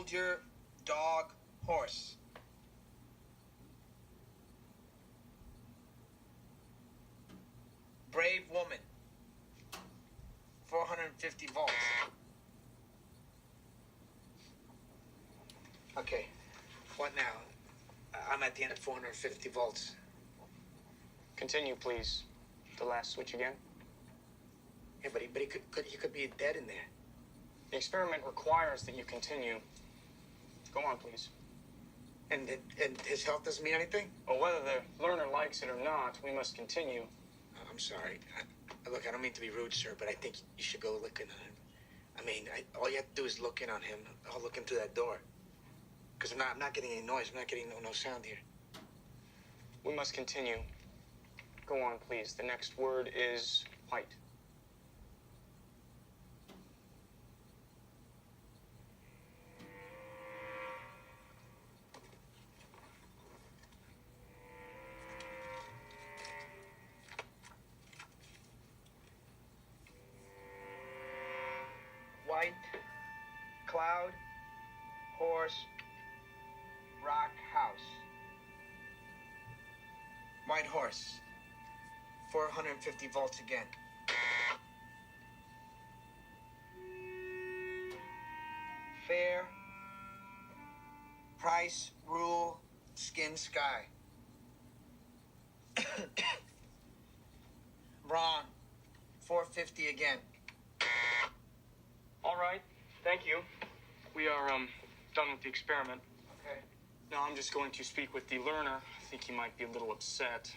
soldier, dog, horse. Brave woman. 450 volts. Okay. What now? I'm at the end of 450 volts. Continue, please. The last switch again. Yeah, but he could be dead in there. The experiment requires that you continue. Go on, please. And his health doesn't mean anything? Well, whether the learner likes it or not, we must continue. I'm sorry. Look, I don't mean to be rude, sir, but I think you should go look in on him. I mean, all you have to do is look in on him. I'll look in through that door. Because I'm not getting any noise. I'm not getting no sound here. We must continue. Go on, please. The next word is white. White, cloud, horse, rock, house. White horse. 450 volts again. Fair, price, rule, skin, sky. Wrong. 450 again. All right. Thank you. We are, done with the experiment. Okay. Now I'm just going to speak with the learner. I think he might be a little upset.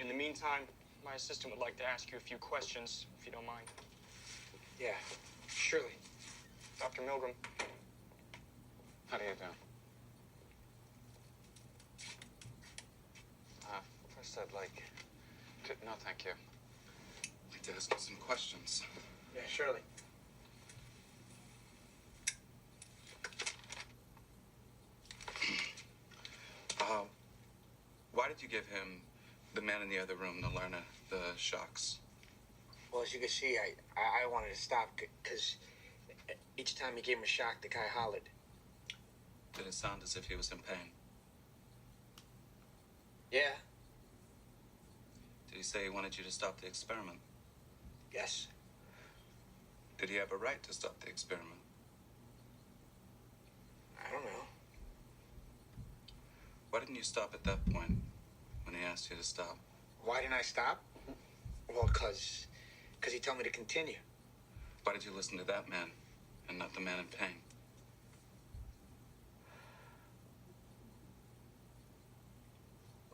In the meantime, my assistant would like to ask you a few questions, if you don't mind. Yeah, surely. Dr. Milgram. How do you do? First I'd like to... No, thank you. I'd like to ask you some questions. Yeah, surely. Why did you give him, the man in the other room, the learner, the shocks? Well, as you can see, I wanted to stop because each time he gave him a shock, the guy hollered. Did it sound as if he was in pain? Yeah. Did he say he wanted you to stop the experiment? Yes. Did he have a right to stop the experiment? I don't know. Why didn't you stop at that point when he asked you to stop? Why didn't I stop? Well, because he told me to continue. Why did you listen to that man and not the man in pain?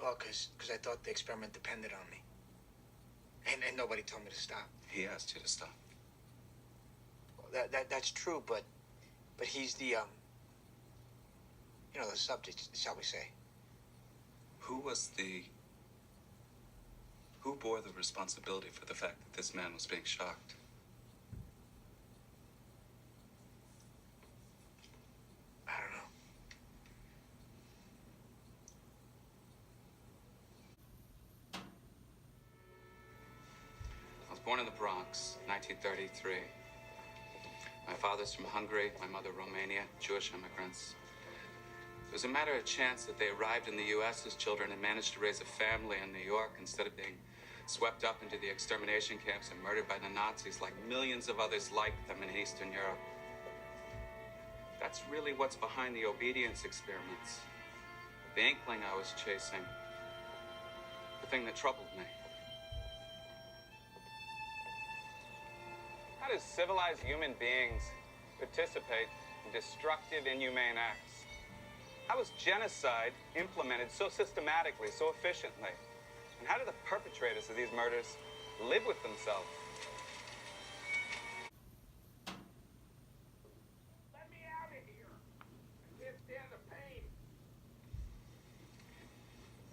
Well, because I thought the experiment depended on me. And nobody told me to stop. He asked you to stop. Well, that's true, but he's the, the subject, shall we say. Who bore the responsibility for the fact that this man was being shocked? I don't know. I was born in the Bronx, 1933. My father's from Hungary, my mother Romania, Jewish immigrants. It was a matter of chance that they arrived in the U.S. as children and managed to raise a family in New York instead of being swept up into the extermination camps and murdered by the Nazis like millions of others like them in Eastern Europe. That's really what's behind the obedience experiments. The inkling I was chasing. The thing that troubled me. How do civilized human beings participate in destructive, inhumane acts? How is genocide implemented so systematically, so efficiently? And how do the perpetrators of these murders live with themselves? Let me out of here. I'm just dead of pain.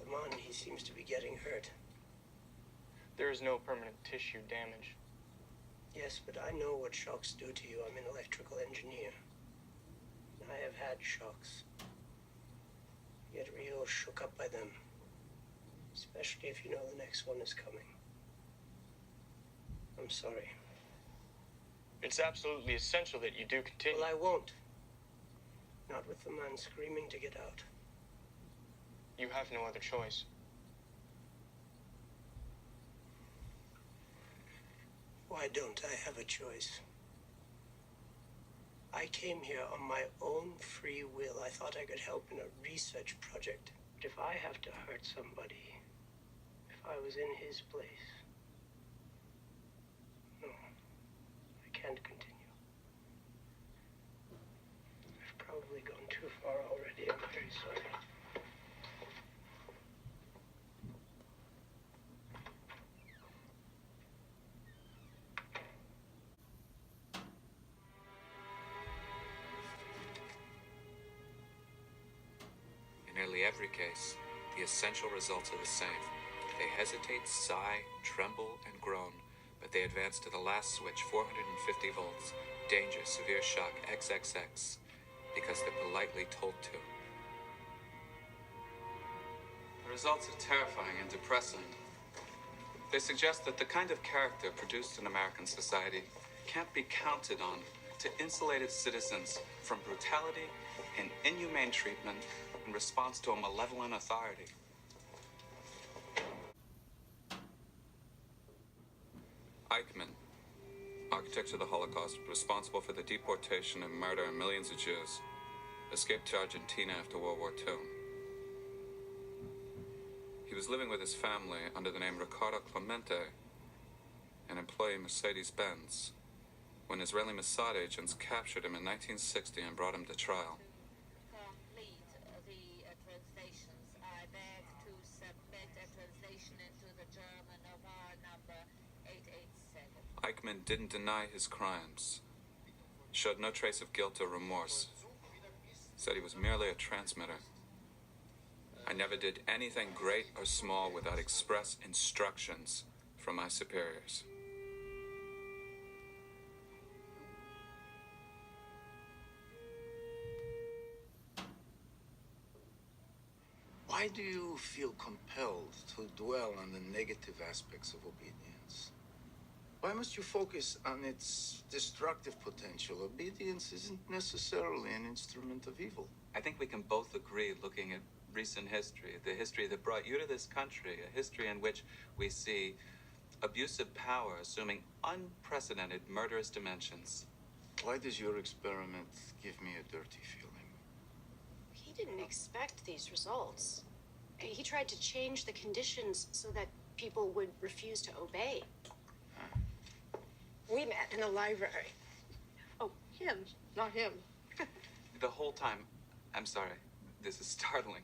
Lamont, he seems to be getting hurt. There is no permanent tissue damage. Yes, but I know what shocks do to you. I'm an electrical engineer. I have had shocks. Get real shook up by them. Especially if you know the next one is coming. I'm sorry. It's absolutely essential that you do continue. Well, I won't. Not with the man screaming to get out. You have no other choice. Why don't I have a choice? I came here on my own free will. I thought I could help in a research project. But if I have to hurt somebody, if I was in his place, no, I can't continue. I've probably gone too far already. I'm very sorry. In nearly every case, the essential results are the same. They hesitate, sigh, tremble, and groan, but they advance to the last switch, 450 volts, danger, severe shock, XXX, because they're politely told to. The results are terrifying and depressing. They suggest that the kind of character produced in American society can't be counted on to insulate its citizens from brutality and inhumane treatment in response to a malevolent authority. Eichmann, architect of the Holocaust, responsible for the deportation and murder of millions of Jews, escaped to Argentina after World War II. He was living with his family under the name Ricardo Clemente, an employee of Mercedes-Benz, when Israeli Mossad agents captured him in 1960 and brought him to trial. Complete the translations. I beg to submit a translation into the German of our number 887. Eichmann didn't deny his crimes, showed no trace of guilt or remorse, said he was merely a transmitter. I never did anything great or small without express instructions from my superiors. Why do you feel compelled to dwell on the negative aspects of obedience? Why must you focus on its destructive potential? Obedience isn't necessarily an instrument of evil. I think we can both agree, looking at recent history, the history that brought you to this country, a history in which we see abusive power assuming unprecedented murderous dimensions. Why does your experiment give me a dirty feeling? He didn't expect these results. He tried to change the conditions so that people would refuse to obey. We met in the library. Oh, him, not him. The whole time, I'm sorry, this is startling.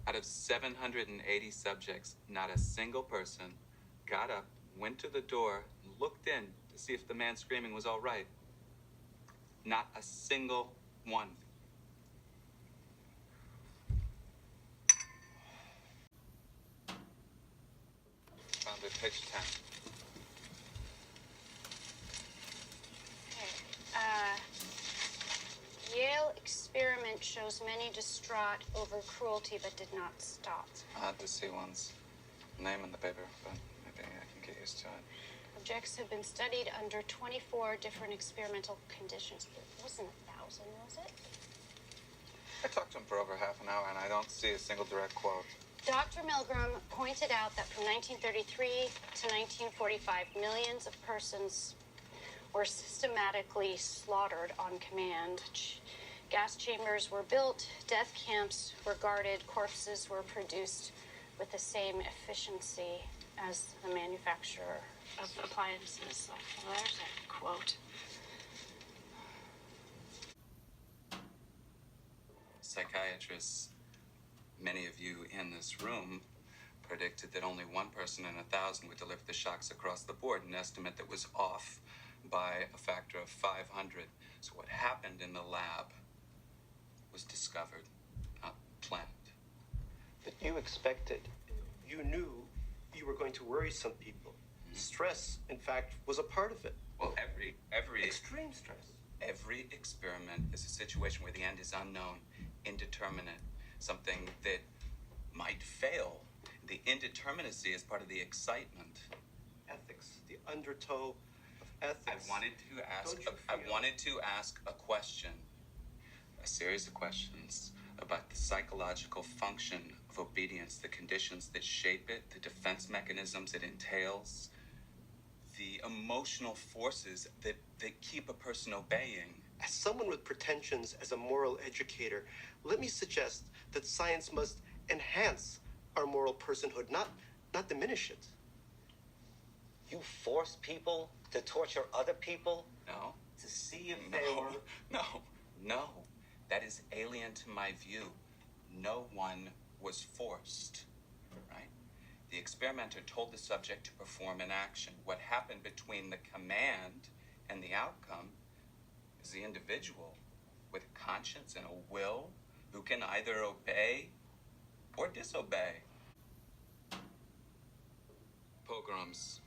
Out of 780 subjects, not a single person got up, went to the door, looked in to see if the man screaming was all right. Not a single one. Found it, page 10. Yale experiment shows many distraught over cruelty but did not stop. Odd to see one's name in the paper, but maybe I can get used to it. Subjects have been studied under 24 different experimental conditions. It wasn't 1,000, was it? I talked to him for over half an hour, and I don't see a single direct quote. Dr. Milgram pointed out that from 1933 to 1945, millions of persons were systematically slaughtered on command. Gas chambers were built, death camps were guarded, corpses were produced with the same efficiency as the manufacturer of appliances. Well, there's a quote. Psychiatrists, many of you in this room, predicted that only 1 person in 1,000 would deliver the shocks across the board, an estimate that was off by a factor of 500. So what happened in the lab was discovered, not planned. But you expected. You knew you were going to worry some people. Stress, in fact, was a part of it. Well, every Extreme stress. every experiment is a situation where the end is unknown, indeterminate, something that might fail. The indeterminacy is part of the excitement. Ethics, the undertow of ethics. I wanted to ask a question. a series of questions about the psychological function of obedience, the conditions that shape it, the defense mechanisms it entails, the emotional forces that keep a person obeying. As someone with pretensions as a moral educator, let me suggest that science must enhance our moral personhood, not diminish it. You force people to torture other people? No. To see if they were... No. That is alien to my view. No one was forced, right? The experimenter told the subject to perform an action. What happened between the command and the outcome is the individual with a conscience and a will who can either obey or disobey. Pogroms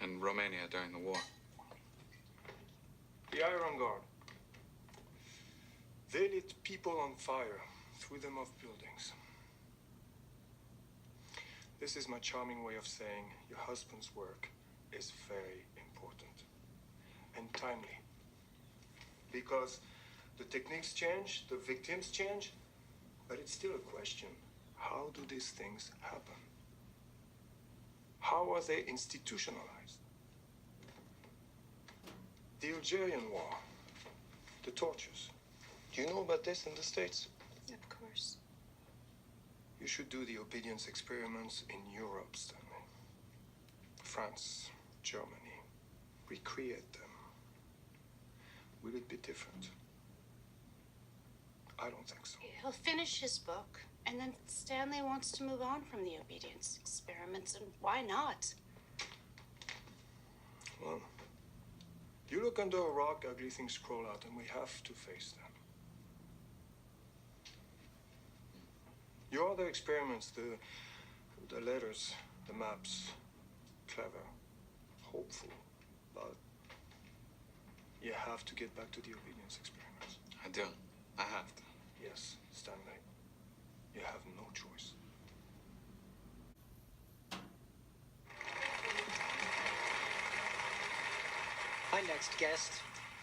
in Romania during the war. The Iron Guard. They lit people on fire, threw them off buildings. This is my charming way of saying your husband's work is very important and timely. Because the techniques change, the victims change, but it's still a question. How do these things happen? How are they institutionalized? The Algerian War, the tortures. Do you know about this in the States? Of course. You should do the obedience experiments in Europe, Stanley. France, Germany. Recreate them. Will it be different? I don't think so. He'll finish his book, and then Stanley wants to move on from the obedience experiments, and why not? Well, you look under a rock, ugly things crawl out, and we have to face them. Your other experiments, the letters, the maps, clever, hopeful, but you have to get back to the obedience experiments. I do. I have to. Yes, Stanley. You have no choice. My next guest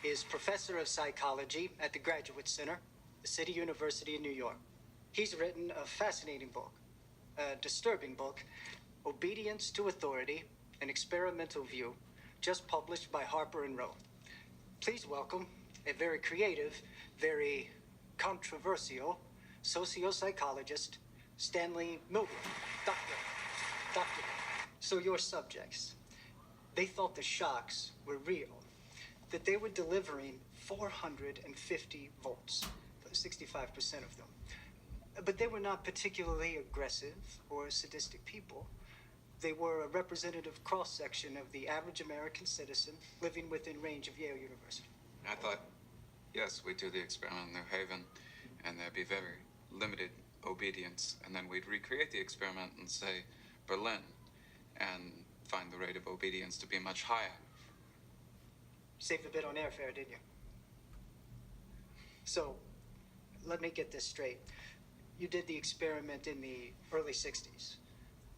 is Professor of Psychology at the Graduate Center, the City University of New York. He's written a fascinating book, a disturbing book, Obedience to Authority, an Experimental View, just published by Harper & Row. Please welcome a very creative, very controversial socio-psychologist, Stanley Milgram. Doctor. So your subjects, they thought the shocks were real, that they were delivering 450 volts, 65% of them. But they were not particularly aggressive or sadistic people. They were a representative cross-section of the average American citizen living within range of Yale University. I thought, yes, we'd do the experiment in New Haven, and there'd be very limited obedience, and then we'd recreate the experiment in, say, Berlin, and find the rate of obedience to be much higher. Saved a bit on airfare, didn't you? So, let me get this straight. You did the experiment in the early 60s,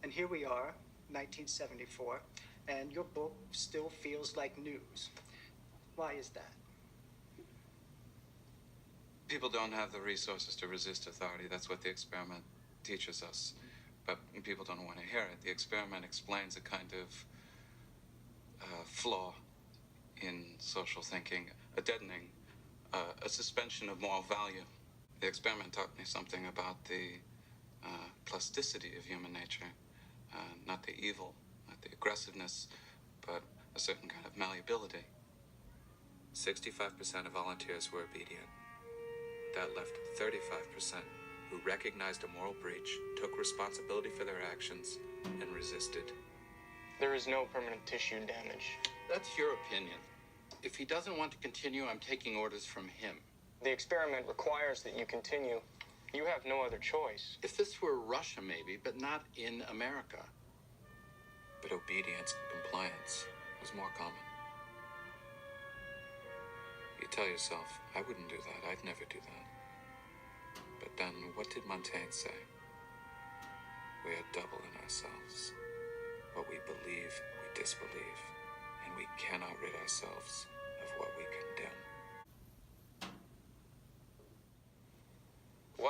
and here we are, 1974, and your book still feels like news. Why is that? People don't have the resources to resist authority. That's what the experiment teaches us. But people don't want to hear it. The experiment explains a kind of flaw in social thinking, a deadening, a suspension of moral value. The experiment taught me something about the plasticity of human nature, not the evil, not the aggressiveness, but a certain kind of malleability. 65% of volunteers were obedient. That left 35% who recognized a moral breach, took responsibility for their actions, and resisted. There is no permanent tissue damage. That's your opinion. If he doesn't want to continue, I'm taking orders from him. The experiment requires that you continue. You have no other choice. If this were Russia, maybe, but not in America. But obedience, compliance, was more common. You tell yourself, I wouldn't do that. I'd never do that. But then, what did Montaigne say? We are double in ourselves. What we believe, we disbelieve. And we cannot rid ourselves of what we condemn.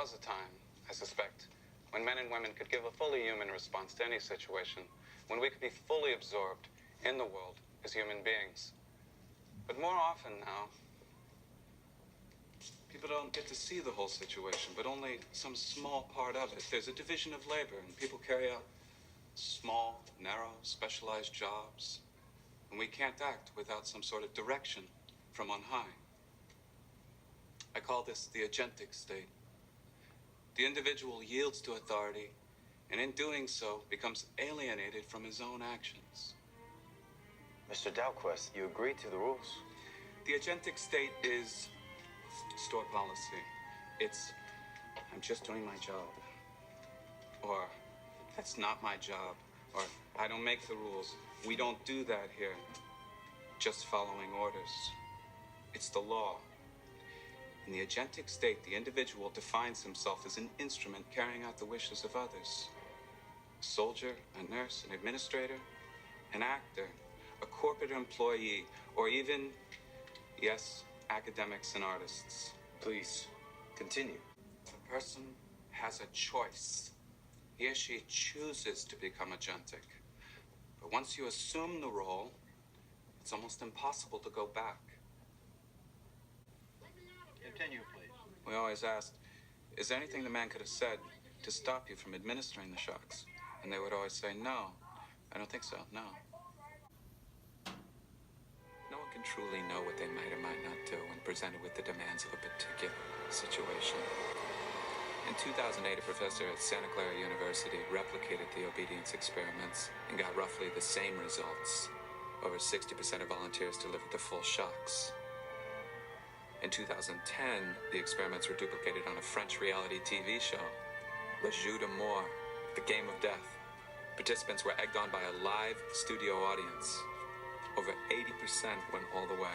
was a time, I suspect, when men and women could give a fully human response to any situation, when we could be fully absorbed in the world as human beings. But more often now, people don't get to see the whole situation, but only some small part of it. There's a division of labor, and people carry out small, narrow, specialized jobs, and we can't act without some sort of direction from on high. I call this the agentic state. The individual yields to authority, and in doing so, becomes alienated from his own actions. Mr. Dalquist, you agreed to the rules. The agentic state is store policy. It's, I'm just doing my job. Or, that's not my job. Or, I don't make the rules. We don't do that here. Just following orders. It's the law. In the agentic state, the individual defines himself as an instrument carrying out the wishes of others. A soldier, a nurse, an administrator, an actor, a corporate employee, or even, yes, academics and artists. Please, continue. The person has a choice. He or she chooses to become agentic. But once you assume the role, it's almost impossible to go back. Continue, please. We always asked, is there anything the man could have said to stop you from administering the shocks? And they would always say, no, I don't think so, no. No one can truly know what they might or might not do when presented with the demands of a particular situation. In 2008, a professor at Santa Clara University replicated the obedience experiments and got roughly the same results. Over 60% of volunteers delivered the full shocks. In 2010, the experiments were duplicated on a French reality TV show, Le Jeu de Mort, the Game of Death. Participants were egged on by a live studio audience. Over 80% went all the way.